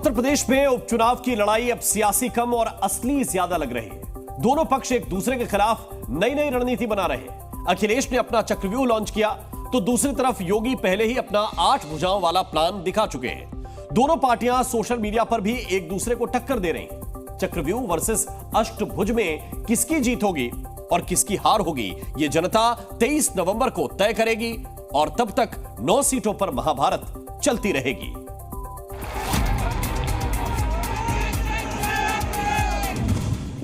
उत्तर प्रदेश में उपचुनाव की लड़ाई अब सियासी कम और असली ज्यादा लग रही है। दोनों पक्ष एक दूसरे के खिलाफ नई नई रणनीति बना रहे हैं। अखिलेश ने अपना चक्रव्यूह लॉन्च किया तो दूसरी तरफ योगी पहले ही अपना 8 भुजाओं वाला प्लान दिखा चुके हैं। दोनों पार्टियां सोशल मीडिया पर भी एक दूसरे को टक्कर दे रही हैं। चक्रव्यूह वर्सेस अष्टभुज में किसकी जीत होगी और किसकी हार होगी, ये जनता 23 नवंबर को तय करेगी और तब तक 9 सीटों पर महाभारत चलती रहेगी।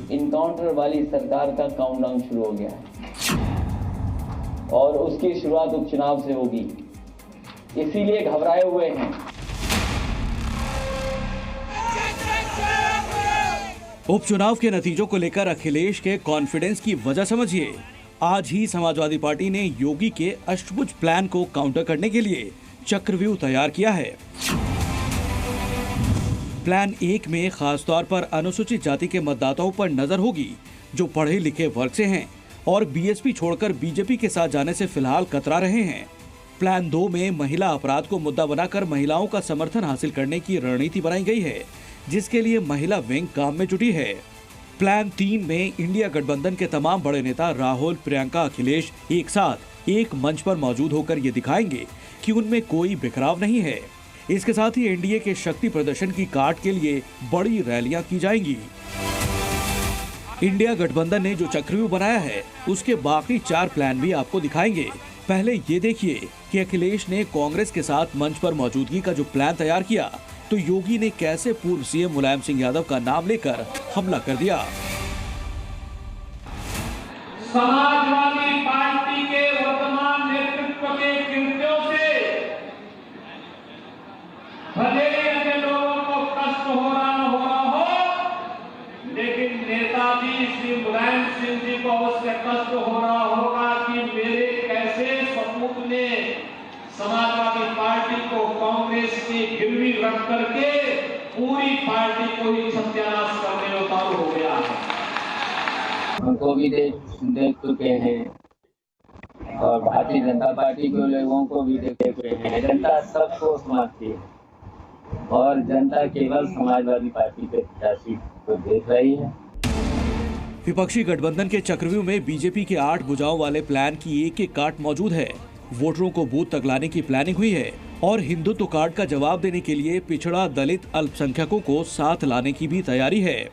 इनकाउंटर वाली सरकार का काउंटडाउन शुरू हो गया है और उसकी शुरुआत उपचुनाव से होगी, इसीलिए घबराए हुए हैं। उपचुनाव के नतीजों को लेकर अखिलेश के कॉन्फिडेंस की वजह समझिए। आज ही समाजवादी पार्टी ने योगी के अष्टभुज प्लान को काउंटर करने के लिए चक्रव्यूह तैयार किया है। प्लान 1 में खासतौर पर अनुसूचित जाति के मतदाताओं पर नजर होगी जो पढ़े लिखे वर्ग से हैं और बीएसपी छोड़कर बीजेपी के साथ जाने से फिलहाल कतरा रहे हैं। प्लान 2 में महिला अपराध को मुद्दा बनाकर महिलाओं का समर्थन हासिल करने की रणनीति बनाई गई है, जिसके लिए महिला विंग काम में जुटी है। प्लान 3 में इंडिया गठबंधन के तमाम बड़े नेता राहुल, प्रियंका, अखिलेश एक साथ एक मंच पर मौजूद होकर ये दिखाएंगे कि उनमें कोई बिखराव नहीं है। इसके साथ ही एनडीए के शक्ति प्रदर्शन की काट के लिए बड़ी रैलियां की जाएंगी। इंडिया गठबंधन ने जो चक्रव्यूह बनाया है उसके बाकी 4 प्लान भी आपको दिखाएंगे। पहले ये देखिए कि अखिलेश ने कांग्रेस के साथ मंच पर मौजूदगी का जो प्लान तैयार किया तो योगी ने कैसे पूर्व सीएम मुलायम सिंह यादव का नाम लेकर हमला कर दिया। समाजवादी पार्टी के वर्तमान नेतृत्व के कृत्यों से भले ही अन्य लोगों को कष्ट हो रहा हो, लेकिन नेताजी श्री मुलायम सिंह जी को उससे कष्ट हो रहा होगा कि मेरे कैसे सपूत ने समाजवादी पार्टी को कांग्रेस की गिरवी रख करके पूरी पार्टी को ही सत्यानाश करने में उतारू हो गया है। उनको भी देख चुके हैं और भारतीय जनता पार्टी के लोगों को भी देख चुके हैं। जनता सबको समझती है और जनता केवल समाजवादी पार्टी के प्रत्याशी को देख रही है। विपक्षी गठबंधन के चक्रव्यूह में बीजेपी के 8 भुजाओं वाले प्लान की एक काट मौजूद है। वोटरों को बूथ तक लाने की प्लानिंग हुई है और हिंदुत्व कार्ड का जवाब देने के लिए पिछड़ा, दलित, अल्पसंख्यकों को साथ लाने की भी तैयारी है।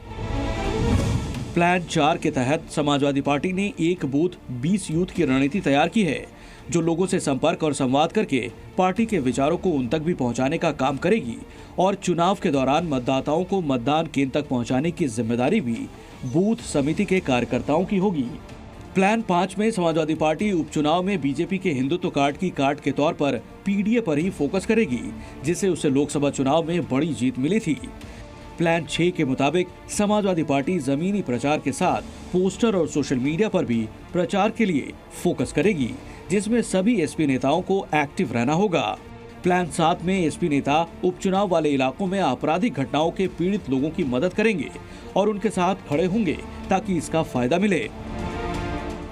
प्लान 4 के तहत समाजवादी पार्टी ने एक बूथ 20 यूथ की रणनीति तैयार की है, जो लोगों से संपर्क और संवाद करके पार्टी के विचारों को उन तक भी पहुंचाने का काम करेगी और चुनाव के दौरान मतदाताओं को मतदान केंद्र तक पहुंचाने की जिम्मेदारी भी बूथ समिति के कार्यकर्ताओं की होगी। प्लान 5 में समाजवादी पार्टी उपचुनाव में बीजेपी के हिंदुत्व कार्ड की काट के तौर पर पीडीए पर ही फोकस करेगी, जिससे उसे लोकसभा चुनाव में बड़ी जीत मिली थी। प्लान 6 के मुताबिक समाजवादी पार्टी जमीनी प्रचार के साथ पोस्टर और सोशल मीडिया पर भी प्रचार के लिए फोकस करेगी, जिसमें सभी एसपी नेताओं को एक्टिव रहना होगा। प्लान 7 में एसपी नेता उपचुनाव वाले इलाकों में आपराधिक घटनाओं के पीड़ित लोगों की मदद करेंगे और उनके साथ खड़े होंगे ताकि इसका फायदा मिले।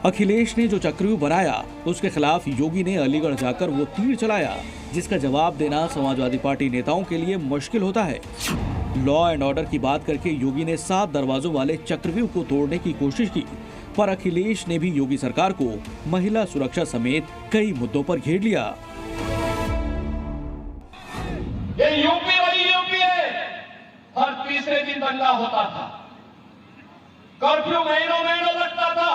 अखिलेश ने जो चक्रव्यूह बनाया उसके खिलाफ योगी ने अलीगढ़ जाकर वो तीर चलाया, जिसका जवाब देना समाजवादी पार्टी नेताओं के लिए मुश्किल होता है। लॉ एंड ऑर्डर की बात करके योगी ने 7 दरवाजों वाले चक्रव्यूह को तोड़ने की कोशिश की, पर अखिलेश ने भी योगी सरकार को महिला सुरक्षा समेत कई मुद्दों पर घेर लिया। ये यूपी वाली यूपी है, हर तीसरे दिन दंगा होता था, कर्फ्यू महीनों लगता था,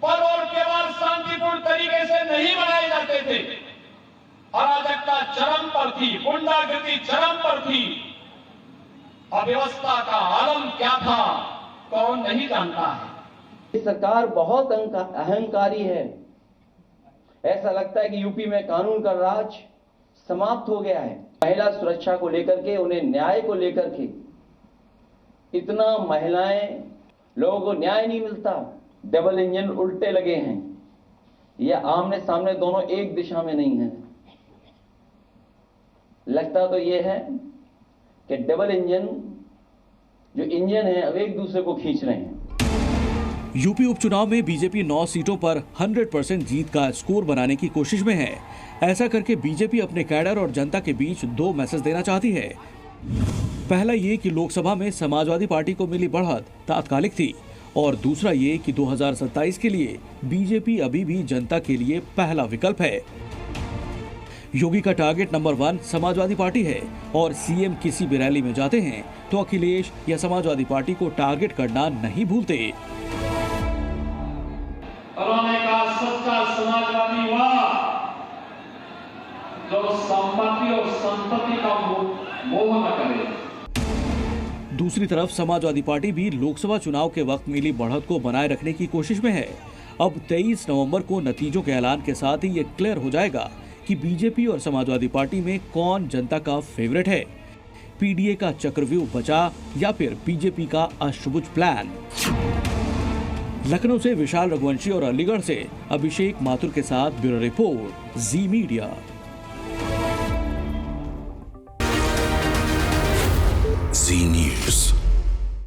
पर और केवल शांतिपूर्ण तरीके से नहीं बनाए जाते थे। अराजकता चरम पर थी, गुंडागर्दी चरम पर थी, अव्यवस्था का आलम क्या था कौन नहीं जानता है। सरकार बहुत अहंकारी है। ऐसा लगता है कि यूपी में कानून का राज समाप्त हो गया है। महिला सुरक्षा को लेकर के, उन्हें न्याय को लेकर के इतना महिलाएं लोगों को न्याय नहीं मिलता। डबल इंजन उल्टे लगे हैं, ये आमने सामने दोनों एक दिशा में नहीं है। लगता तो ये है कि डबल इंजन जो इंजन है अब एक दूसरे को खींच रहे हैं। यूपी उपचुनाव में बीजेपी 9 सीटों पर 100% जीत का स्कोर बनाने की कोशिश में है। ऐसा करके बीजेपी अपने कैडर और जनता के बीच 2 मैसेज देना चाहती है। पहला ये कि लोकसभा में समाजवादी पार्टी को मिली बढ़त तात्कालिक थी और दूसरा ये कि 2027 के लिए बीजेपी अभी भी जनता के लिए पहला विकल्प है। योगी का टारगेट नंबर 1 समाजवादी पार्टी है और सीएम किसी भी रैली में जाते हैं तो अखिलेश या समाजवादी पार्टी को टारगेट करना नहीं भूलते। उन्होंने कहा सच्चा समाजवादी वह जो संपत्ति और संतति का मोह न करे। दूसरी तरफ समाजवादी पार्टी भी लोकसभा चुनाव के वक्त मिली बढ़त को बनाए रखने की कोशिश में है। अब 23 नवंबर को नतीजों के ऐलान के साथ ही ये क्लियर हो जाएगा कि बीजेपी और समाजवादी पार्टी में कौन जनता का फेवरेट है। पीडीए का चक्रव्यूह बचा या फिर बीजेपी का अष्टभुज प्लान। लखनऊ से विशाल रघुवंशी और अलीगढ़ से अभिषेक माथुर के साथ ब्यूरो रिपोर्ट, जी मीडिया। जी न्यूज़।